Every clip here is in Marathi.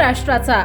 महाराष्ट्राचा।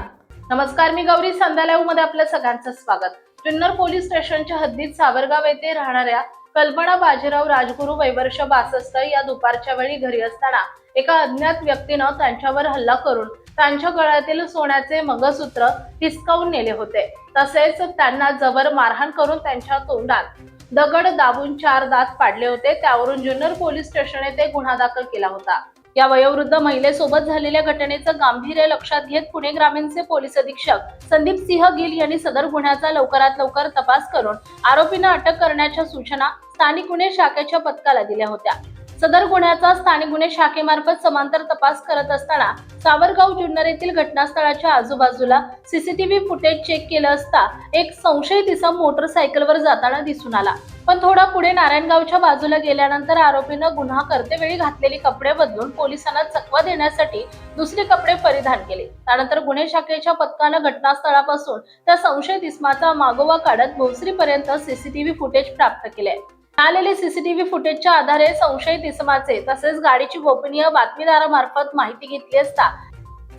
नमस्कार, मी गौरी, संध्या लाईव्ह मध्ये आपलं सगळ्यांचं स्वागत। जुन्नर पोलीस स्टेशनच्या हद्दीत सावरगाव येथे राहणाऱ्या कल्पना बाजीराव राजगुरू वय वर्ष 62 या दुपारच्या वेळी घरी असताना एका अज्ञात व्यक्तीनं त्यांच्यावर हल्ला करून त्यांच्या गळ्यातील सोन्याचे मंगळसूत्र हिसकावून नेले होते। तसेच त्यांना जबर मारहाण करून त्यांच्या तोंडात दगड दाबून 4 दात पाडले होते। त्यावरून जुन्नर पोलीस स्टेशन येथे गुन्हा दाखल केला होता। या वयोवृद्ध महिलेसोबत झालेल्या घटनेचं गांभीर्य लक्षात घेत पुणे ग्रामीणचे पोलीस अधीक्षक संदीप सिंह गिल यांनी सदर गुन्ह्याचा लवकरात लवकर तपास करून आरोपींना अटक करण्याच्या सूचना स्थानिक गुन्हे शाखेच्या पथकाला दिल्या होत्या। सदर गुन्ह्याचा स्थानिक गुन्हे शाखेमार्फत समांतर तपास करत असताना सावरगाव जुन्नर येथील घटनास्थळाच्या आजूबाजूला सीसीटीव्ही फुटेज चेक केलं असता एक संशयित इसम मोटरसायकलवर जाताना दिसून आला। पण थोडा पुढे नारायणगावच्या बाजूला गेल्यानंतर आरोपीनं गुन्हा करतेवेळी घातलेले कपडे बदलून पोलिसांना चकवा देण्यासाठी दुसरे कपडे परिधान केले। त्यानंतर गुन्हे शाखेच्या पथकानं घटनास्थळापासून त्या संशयित इसमाचा मागोवा काढत भोसरीपर्यंत सीसीटीव्ही फुटेज प्राप्त केले। आलेले सीसीटीव्ही फुटेजच्या आधारे संशयित इसमाचे तसेच गाडीची गोपनीय बातमीदारामार्फत माहिती घेतली असता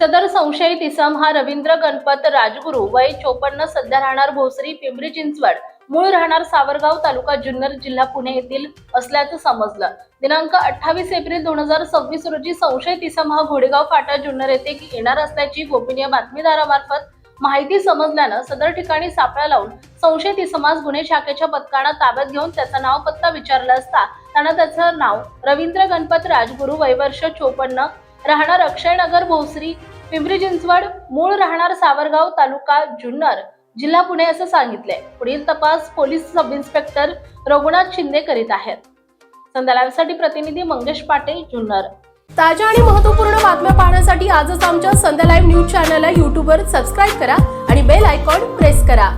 सदर संशयित इसम हा रवींद्र गणपत राजगुरू वय 54 सध्या राहणार भोसरी पिंपरी चिंचवड, मूळ राहणार सावरगाव, तालुका जुन्नर, जिल्हा पुणे येथील असल्याचं समजलं। दिनांक 28 एप्रिल 2026 रोजी संशयित इसम हा घोडेगाव फाटा जुन्नर येथे येणार असल्याची गोपनीय बातमीदारामार्फत माहिती समजल्यानं सदर ठिकाणी सापळा लावून संशयित इसमास गुन्हे शाखेच्या पथकानं ताब्यात घेऊन त्याचा नाव पत्ता विचारला असता त्यानं त्याचं नाव रवींद्र गणपत राजगुरू वय वर्ष 54 राहणार अक्षयनगर भोसरी पिंपरी चिंचवड, मूळ राहणार सावरगाव, तालुका जुन्नर, जिल्हा पुणे असं सांगितले। पुढील तपास police sub inspector Raghunath Shinde करीत आहेत। संध्या लाईव्हसाठी प्रतिनिधी मंगेश पाटील, जुन्नर। ताज्या आणि महत्त्वपूर्ण बातम्या पाहण्यासाठी आजच आमच्या संध्या लाईव्ह न्यूज चॅनलला YouTube वर सबस्क्राईब करा आणि बेल आयकॉन प्रेस करा।